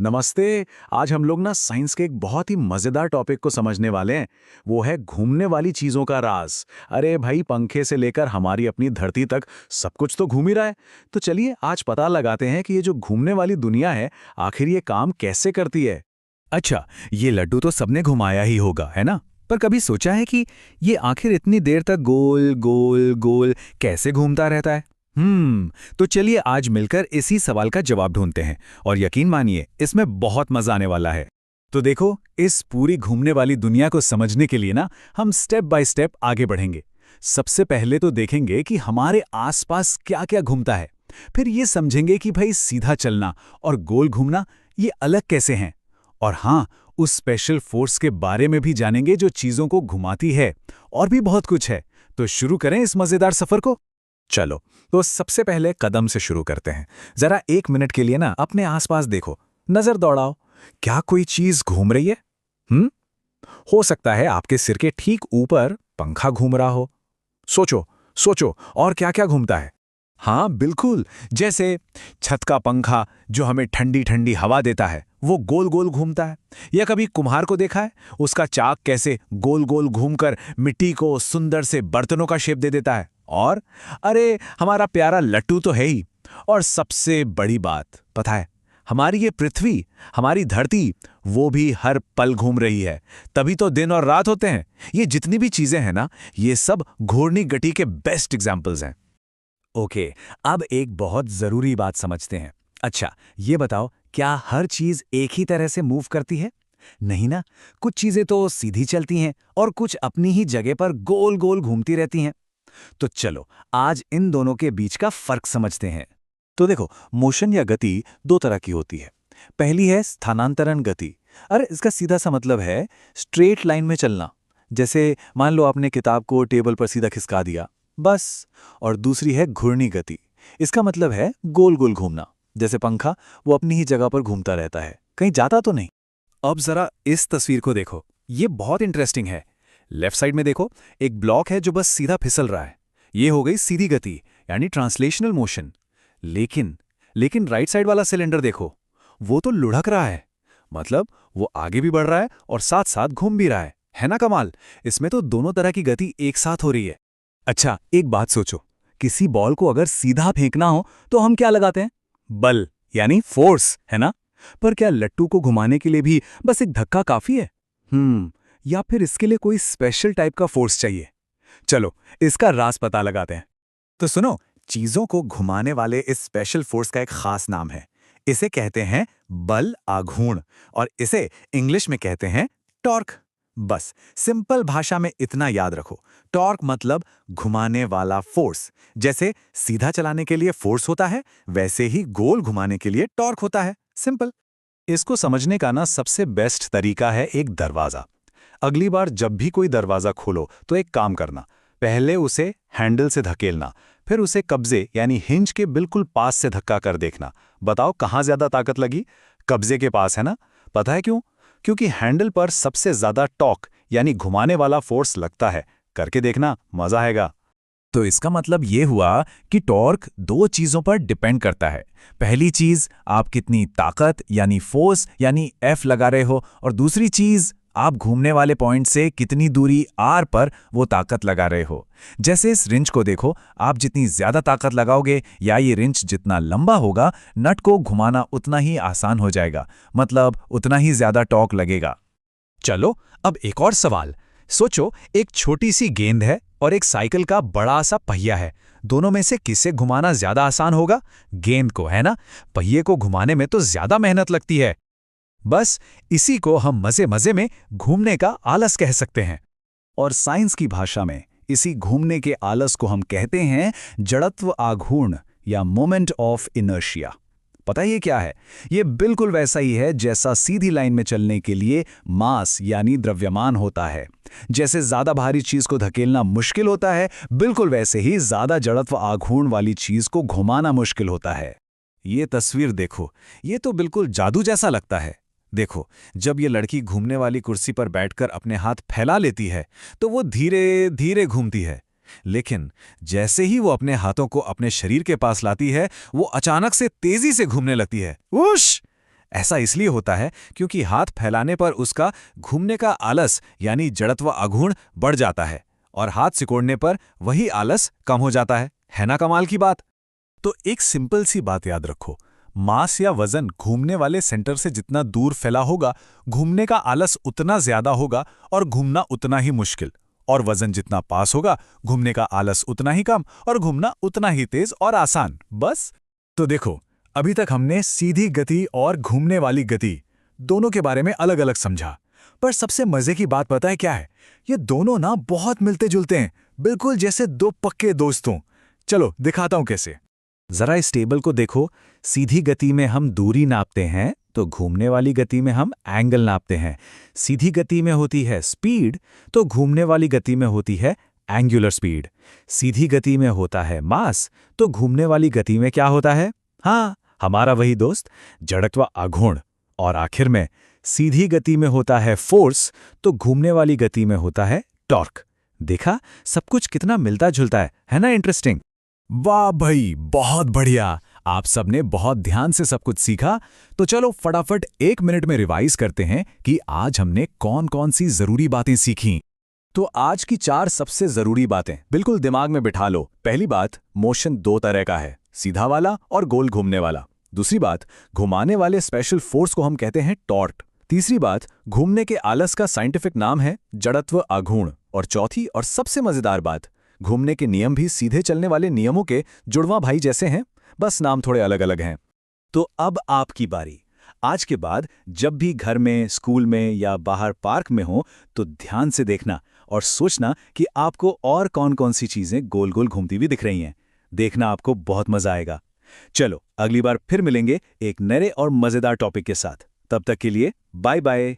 नमस्ते। आज हम लोग ना साइंस के एक बहुत ही मजेदार टॉपिक को समझने वाले हैं। वो है घूमने वाली चीजों का राज। अरे भाई, पंखे से लेकर हमारी अपनी धरती तक सब कुछ तो घूम ही रहा है। तो चलिए आज पता लगाते हैं कि ये जो घूमने वाली दुनिया है, आखिर ये काम कैसे करती है। अच्छा, ये लड्डू तो सबने घुमाया ही होगा, है ना? पर कभी सोचा है कि ये आखिर इतनी देर तक गोल गोल गोल कैसे घूमता रहता है? तो चलिए आज मिलकर इसी सवाल का जवाब ढूंढते हैं और यकीन मानिए इसमें बहुत मजा आने वाला है। तो देखो, इस पूरी घूमने वाली दुनिया को समझने के लिए ना हम स्टेप बाय स्टेप आगे बढ़ेंगे। सबसे पहले तो देखेंगे कि हमारे आसपास क्या-क्या घूमता है। फिर ये समझेंगे कि भाई सीधा चलना और गोल घूमना ये अलग कैसे हैं। और हाँ, उस स्पेशल फोर्स के बारे में भी जानेंगे जो चीजों को घुमाती है। और भी बहुत कुछ है। तो शुरू करें इस मजेदार सफर को। चलो, तो सबसे पहले कदम से शुरू करते हैं। जरा 1 मिनट के लिए ना अपने आसपास देखो, नजर दौड़ाओ। क्या कोई चीज घूम रही है? हम्म हो सकता है आपके सिर के ठीक ऊपर पंखा घूम रहा हो। सोचो सोचो, और क्या क्या घूमता है? हाँ बिल्कुल, जैसे छत का पंखा जो हमें ठंडी ठंडी हवा देता है, वो गोल गोल घूमता है। या कभी कुम्हार को देखा है, उसका चाक कैसे गोल गोल घूमकर मिट्टी को सुंदर से बर्तनों का शेप दे देता है। और अरे, हमारा प्यारा लट्टू तो है ही। और सबसे बड़ी बात पता है, हमारी ये पृथ्वी, हमारी धरती, वो भी हर पल घूम रही है। तभी तो दिन और रात होते हैं। ये जितनी भी चीजें हैं ना, ये सब घूर्णी गति के बेस्ट एग्जाम्पल्स हैं। ओके, अब एक बहुत जरूरी बात समझते हैं। अच्छा, ये बताओ, क्या हर चीज एक ही तरह से मूव करती है? नहीं ना, कुछ चीजें तो सीधी चलती हैं और कुछ अपनी ही जगह पर गोल गोल घूमती रहती हैं। तो चलो आज इन दोनों के बीच का फर्क समझते हैं। तो देखो, मोशन या गति दो तरह की होती है। पहली है स्थानांतरण गति। अरे, इसका सीधा सा मतलब है स्ट्रेट लाइन में चलना। जैसे मान लो आपने किताब को टेबल पर सीधा खिसका दिया, बस। और दूसरी है घूर्णी गति। इसका मतलब है गोल गोल घूमना। जैसे पंखा, वो अपनी ही जगह पर घूमता रहता है, कहीं जाता तो नहीं। अब जरा इस तस्वीर को देखो, ये बहुत इंटरेस्टिंग है। लेफ्ट साइड में देखो, एक ब्लॉक है जो बस सीधा फिसल रहा है। ये हो गई सीधी गति, यानी ट्रांसलेशनल मोशन। लेकिन लेकिन राइट साइड वाला सिलेंडर देखो, वो तो लुढ़क रहा है। मतलब वो आगे भी बढ़ रहा है और साथ साथ घूम भी रहा है ना कमाल? इसमें तो दोनों तरह की गति एक साथ हो रही है। अच्छा, एक बात सोचो, किसी बॉल को अगर सीधा फेंकना हो तो हम क्या लगाते हैं? बल, यानी फोर्स, है ना? पर क्या लट्टू को घुमाने के लिए भी बस एक धक्का काफी है? या फिर इसके लिए कोई स्पेशल टाइप का फोर्स चाहिए? चलो इसका राज पता लगाते हैं। तो सुनो, चीजों को घुमाने वाले इस स्पेशल फोर्स का एक खास नाम है। इसे कहते हैं बल आघूर्ण, और इसे इंग्लिश में कहते हैं टॉर्क। बस सिंपल भाषा में इतना याद रखो, टॉर्क मतलब घुमाने वाला फोर्स। जैसे सीधा चलाने के लिए फोर्स होता है, वैसे ही गोल घुमाने के लिए टॉर्क होता है। सिंपल। इसको समझने का ना सबसे बेस्ट तरीका है एक दरवाजा। अगली बार जब भी कोई दरवाजा खोलो तो एक काम करना, पहले उसे हैंडल से धकेलना, फिर उसे कब्जे यानी हिंज के बिल्कुल पास से धक्का कर देखना। बताओ कहाँ ज्यादा ताकत लगी? कब्जे के पास, है ना? पता है क्यों? क्योंकि हैंडल पर सबसे ज्यादा टॉर्क यानी घुमाने वाला फोर्स लगता है। करके देखना, मजा आएगा। तो इसका मतलब ये हुआ कि टॉर्क दो चीजों पर डिपेंड करता है। पहली चीज, आप कितनी ताकत यानी फोर्स यानी एफ लगा रहे हो, और दूसरी चीज, आप घूमने वाले पॉइंट से कितनी दूरी आर पर वो ताकत लगा रहे हो। जैसे इस रिंच को देखो, आप जितनी ज्यादा ताकत लगाओगे या ये रिंच जितना लंबा होगा, नट को घुमाना उतना ही आसान हो जाएगा, मतलब उतना ही ज्यादा टॉर्क लगेगा। चलो अब एक और सवाल। सोचो, एक छोटी सी गेंद है और एक साइकिल का बड़ा सा पहिया है। दोनों में से किसे घुमाना ज्यादा आसान होगा? गेंद को, है ना? पहिए को घुमाने में तो ज्यादा मेहनत लगती है। बस इसी को हम मजे मजे में घूमने का आलस कह सकते हैं। और साइंस की भाषा में इसी घूमने के आलस को हम कहते हैं जड़त्व आघूर्ण या मोमेंट ऑफ इनर्शिया। पता है ये क्या है? ये बिल्कुल वैसा ही है जैसा सीधी लाइन में चलने के लिए मास यानी द्रव्यमान होता है। जैसे ज्यादा भारी चीज को धकेलना मुश्किल होता है, बिल्कुल वैसे ही ज्यादा जड़त्व आघूर्ण वाली चीज को घुमाना मुश्किल होता है। ये तस्वीर देखो, ये तो बिल्कुल जादू जैसा लगता है। देखो, जब ये लड़की घूमने वाली कुर्सी पर बैठकर अपने हाथ फैला लेती है तो वो धीरे धीरे घूमती है। लेकिन जैसे ही वो अपने हाथों को अपने शरीर के पास लाती है, वो अचानक से तेजी से घूमने लगती है। उश! ऐसा इसलिए होता है क्योंकि हाथ फैलाने पर उसका घूमने का आलस यानी जड़त्व अघूर्ण बढ़ जाता है और हाथ सिकोड़ने पर वही आलस कम हो जाता है ना कमाल की बात। तो एक सिंपल सी बात याद रखो, मास या वजन घूमने वाले सेंटर से जितना दूर फैला होगा, घूमने का आलस उतना ज्यादा होगा और घूमना उतना ही मुश्किल, और वजन जितना पास होगा, घूमने का आलस उतना ही कम और घूमना उतना ही तेज और आसान। बस। तो देखो, अभी तक हमने सीधी गति और घूमने वाली गति दोनों के बारे में अलग अलग समझा, पर सबसे मजे की बात पता है क्या है? ये दोनों ना बहुत मिलते जुलते हैं, बिल्कुल जैसे दो पक्के दोस्तों। चलो दिखाता हूं कैसे। जरा इस टेबल को देखो, सीधी गति में हम दूरी नापते हैं तो घूमने वाली गति में हम एंगल नापते हैं। सीधी गति में होती है स्पीड तो घूमने वाली गति में होती है एंगुलर स्पीड। सीधी गति में होता है मास तो घूमने वाली गति में क्या होता है? हाँ, हमारा वही दोस्त जड़त्व अघूर्ण। और आखिर में सीधी गति में होता है फोर्स तो घूमने वाली गति में होता है टॉर्क। देखा, सब कुछ कितना मिलता जुलता है ना? इंटरेस्टिंग। वाह भाई, बहुत बढ़िया। आप सबने बहुत ध्यान से सब कुछ सीखा। तो चलो फटाफट 1 मिनट में रिवाइज करते हैं कि आज हमने कौन कौन सी जरूरी बातें सीखी। तो आज की 4 सबसे जरूरी बातें बिल्कुल दिमाग में बिठा लो। पहली बात, मोशन 2 तरह का है, सीधा वाला और गोल घूमने वाला। दूसरी बात, घुमाने वाले स्पेशल फोर्स को हम कहते हैं टॉर्क। तीसरी बात, घूमने के आलस का साइंटिफिक नाम है जड़त्व अघूर्ण। और चौथी और सबसे मजेदार बात, घूमने के नियम भी सीधे चलने वाले नियमों के जुड़वा भाई जैसे हैं, बस नाम थोड़े अलग अलग हैं। तो अब आपकी बारी। आज के बाद जब भी घर में, स्कूल में या बाहर पार्क में हो तो ध्यान से देखना और सोचना कि आपको और कौन कौन सी चीजें गोल गोल घूमती हुई दिख रही हैं। देखना, आपको बहुत मजा आएगा। चलो अगली बार फिर मिलेंगे एक नए और मजेदार टॉपिक के साथ। तब तक के लिए बाय बाय।